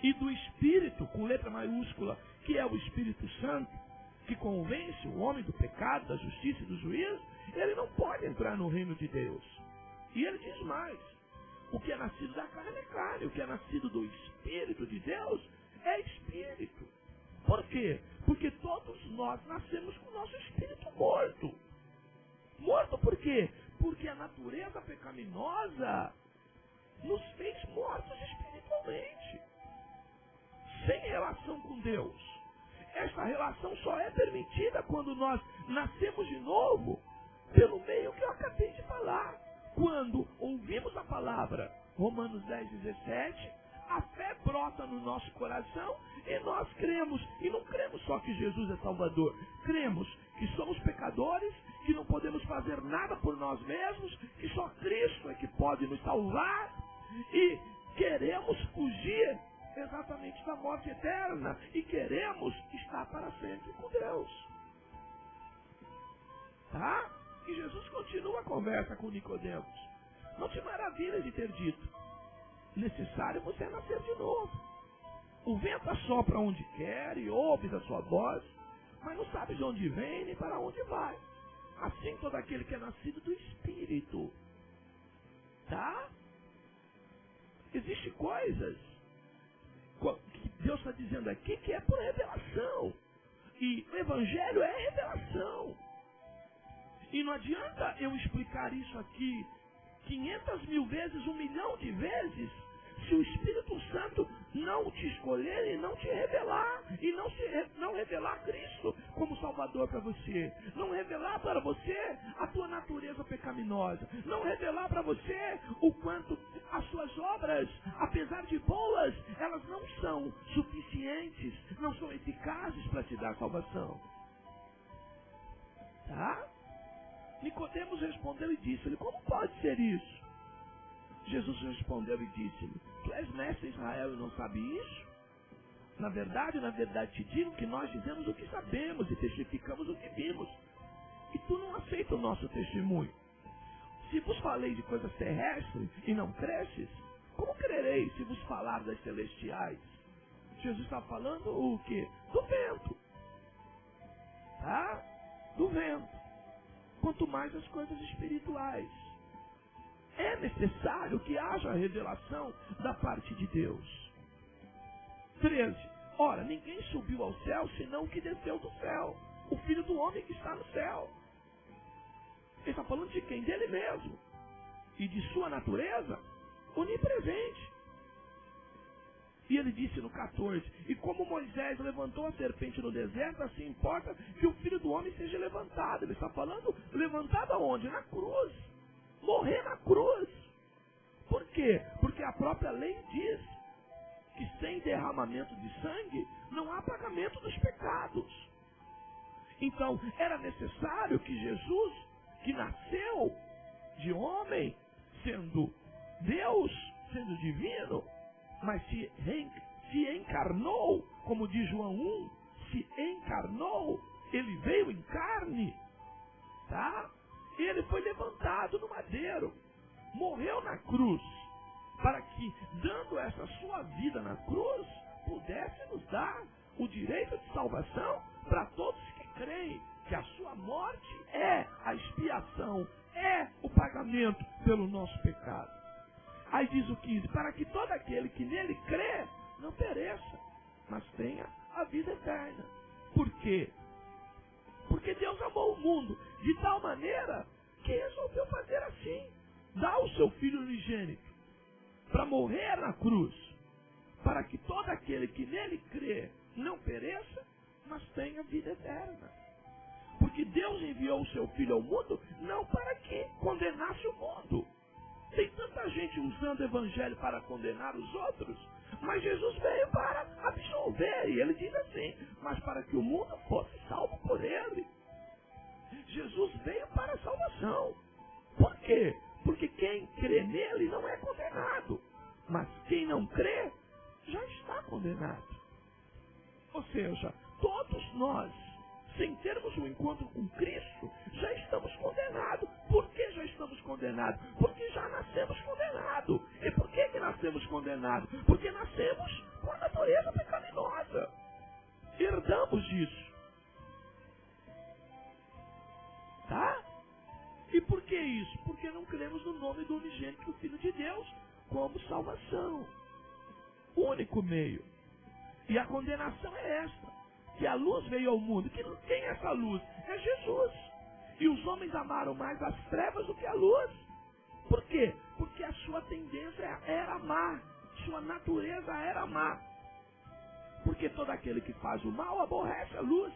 e do Espírito, com letra maiúscula, que é o Espírito Santo, que convence o homem do pecado, da justiça e do juízo, ele não pode entrar no reino de Deus. E ele diz mais: o que é nascido da carne é carne, o que é nascido do Espírito de Deus é Espírito. Por quê? Porque todos nós nascemos com o nosso espírito morto. Morto por quê? Porque a natureza pecaminosa nos fez mortos espiritualmente, sem relação com Deus. Esta relação só é permitida quando nós nascemos de novo, pelo meio que eu acabei de falar. Quando ouvimos a palavra, Romanos 10:17, a fé brota no nosso coração e nós cremos. E não cremos só que Jesus é Salvador. Cremos que somos pecadores, que não podemos fazer nada por nós mesmos, que só Cristo é que pode nos salvar. E queremos fugir exatamente da morte eterna. E queremos estar para sempre com Deus. Tá? E Jesus continua a conversa com Nicodemos. Não te maravilhas de ter dito: necessário você nascer de novo. O vento assopra onde quer e ouves a sua voz, mas não sabe de onde vem nem para onde vai. Assim todo aquele que é nascido do Espírito. Tá? Existem coisas que Deus está dizendo aqui que é por revelação. E o Evangelho é revelação. E não adianta eu explicar isso aqui 500.000 vezes, 1 milhão de vezes, se o Espírito Santo não te escolher e não te revelar, e não revelar Cristo como Salvador para você, não revelar para você a tua natureza pecaminosa, não revelar para você o quanto as suas obras, apesar de boas, elas não são suficientes, não são eficazes para te dar salvação. Tá? Nicodemos respondeu e disse-lhe: como pode ser isso? Jesus respondeu e disse-lhe: tu és mestre de Israel e não sabe isso? Na verdade te digo que nós dizemos o que sabemos e testificamos o que vimos. E tu não aceita o nosso testemunho. Se vos falei de coisas terrestres e não cresces, como crereis se vos falar das celestiais? Jesus está falando o quê? Do vento. Tá? Do vento. Quanto mais as coisas espirituais. É necessário que haja revelação da parte de Deus. 13. Ora, ninguém subiu ao céu senão o que desceu do céu, o Filho do Homem que está no céu. Ele está falando de quem? Dele mesmo. E de sua natureza onipresente. E ele disse no 14: e como Moisés levantou a serpente no deserto, assim importa que o Filho do Homem seja levantado. Ele está falando levantado aonde? Na cruz. Morrer na cruz. Por quê? Porque a própria lei diz que sem derramamento de sangue não há pagamento dos pecados. Então era necessário que Jesus, que nasceu de homem, sendo Deus, sendo divino, mas se encarnou, como diz João 1, se encarnou, ele veio em carne, tá? Ele foi levantado no madeiro, morreu na cruz, para que, dando essa sua vida na cruz, pudesse nos dar o direito de salvação para todos que creem que a sua morte é a expiação, é o pagamento pelo nosso pecado. Aí diz o 15: para que todo aquele que nele crê não pereça, mas tenha a vida eterna. Por quê? Porque Deus amou o mundo de tal maneira que resolveu fazer assim: dar o seu Filho unigênito para morrer na cruz, para que todo aquele que nele crê não pereça, mas tenha vida eterna. Porque Deus enviou o seu Filho ao mundo não para que condenasse o mundo. Tem tanta gente usando o Evangelho para condenar os outros, mas Jesus veio para absolver. E ele diz assim: mas para que o mundo fosse salvo por ele. Jesus veio para a salvação. Por quê? Porque quem crê nele não é condenado, mas quem não crê já está condenado. Ou seja, todos nós sem termos um encontro com Cristo, já estamos condenados. Por que já estamos condenados? Porque já nascemos condenados. E por que nascemos condenados? Porque nascemos com a natureza pecaminosa. Herdamos disso. Tá? E por que isso? Porque não cremos no nome do unigênito Filho de Deus como salvação. O único meio. E a condenação é esta. Que a luz veio ao mundo. Quem é essa luz? É Jesus. E os homens amaram mais as trevas do que a luz. Por quê? Porque a sua tendência era amar. Sua natureza era amar. Porque todo aquele que faz o mal aborrece a luz.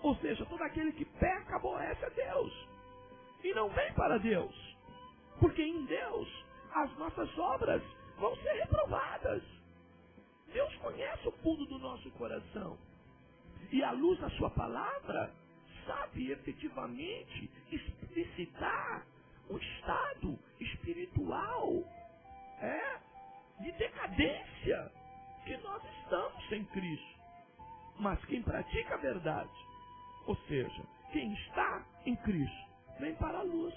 Ou seja, todo aquele que peca aborrece a Deus. E não vem para Deus. Porque em Deus as nossas obras vão ser reprovadas. Deus conhece o fundo do nosso coração. E à luz da sua palavra, sabe efetivamente explicitar o estado espiritual de decadência que nós estamos sem Cristo. Mas quem pratica a verdade, ou seja, quem está em Cristo, vem para a luz,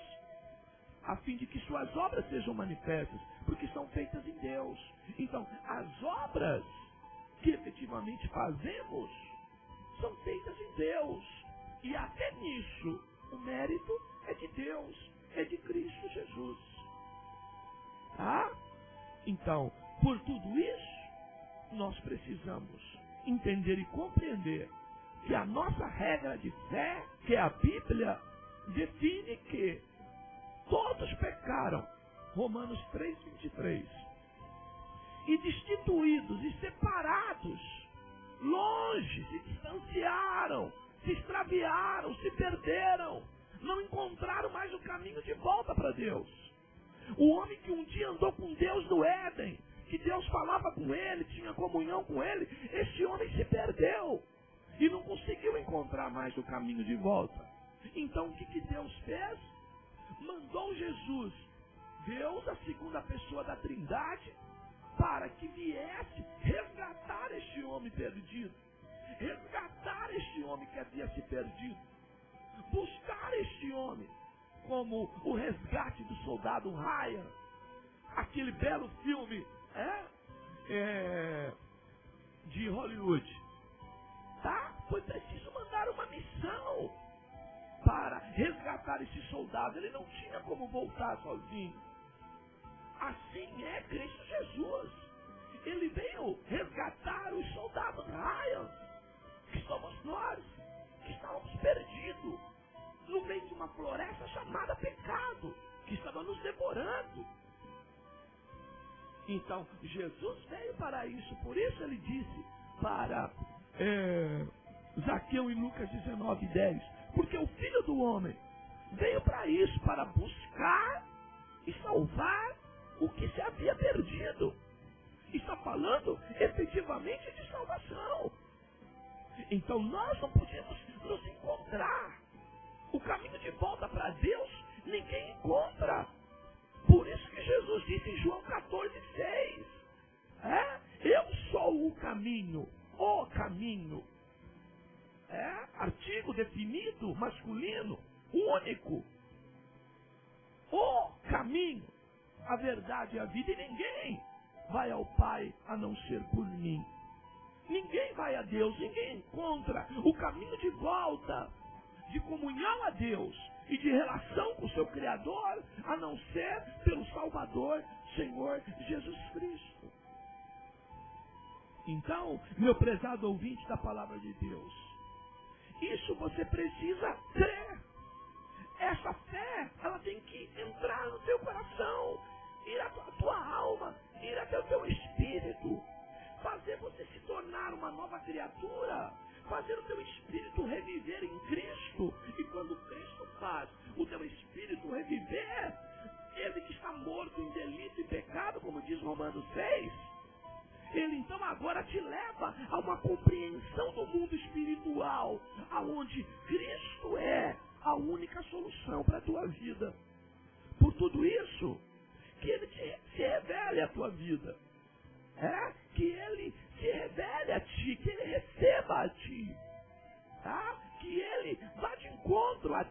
a fim de que suas obras sejam manifestas, porque são feitas em Deus. Então, as obras que efetivamente fazemos são feitas em Deus. E até nisso, o mérito é de Deus, é de Cristo Jesus. Tá? Então, por tudo isso, nós precisamos entender e compreender que a nossa regra de fé, que é a Bíblia, define que todos pecaram, Romanos 3:23, e destituídos e separados, longe, se distanciaram, se extraviaram, se perderam, não encontraram mais o caminho de volta para Deus. O homem que um dia andou com Deus no Éden, que Deus falava com ele, tinha comunhão com ele, esse homem se perdeu e não conseguiu encontrar mais o caminho de volta. Então o que Deus fez? Mandou Jesus, Deus, a segunda pessoa da Trindade, para que viesse resgatar este homem perdido, resgatar este homem que havia se perdido, buscar este homem, como o resgate do soldado Ryan, aquele belo filme de Hollywood. Tá? Foi preciso mandar uma missão para resgatar esse soldado. Ele não tinha como voltar sozinho. Assim é Cristo Jesus. Ele veio resgatar os soldados Ryan, que somos nós, que estávamos perdidos no meio de uma floresta chamada pecado, que estava nos devorando. Então, Jesus veio para isso. Por isso ele disse para Zaqueu em Lucas 19:10, porque o Filho do Homem veio para isso, para buscar e salvar o que se havia perdido. Está falando efetivamente de salvação. Então nós não podemos nos encontrar. O caminho de volta para Deus ninguém encontra. Por isso que Jesus disse em João 14:6, eu sou o caminho, artigo definido, masculino, único, o caminho, a verdade e a vida, e ninguém vai ao Pai a não ser por mim. Ninguém vai a Deus, ninguém encontra o caminho de volta, de comunhão a Deus e de relação com o seu Criador, a não ser pelo Salvador, Senhor Jesus Cristo. Então, meu prezado ouvinte da palavra de Deus, isso você precisa crer. Essa fé, ela tem que entrar no teu coração, ir à tua alma, ir até o teu espírito, fazer você se tornar uma nova criatura, fazer o teu espírito reviver em Cristo. E quando Cristo faz o teu espírito reviver, ele que está morto em delito e pecado, como diz Romanos 6, ele então agora te leva a uma compreensão do mundo espiritual, aonde Cristo é a única solução para a tua vida. Por tudo isso, que ele se revele à tua vida, que ele se revele a ti, que ele receba a ti. tá? Que ele vá de encontro a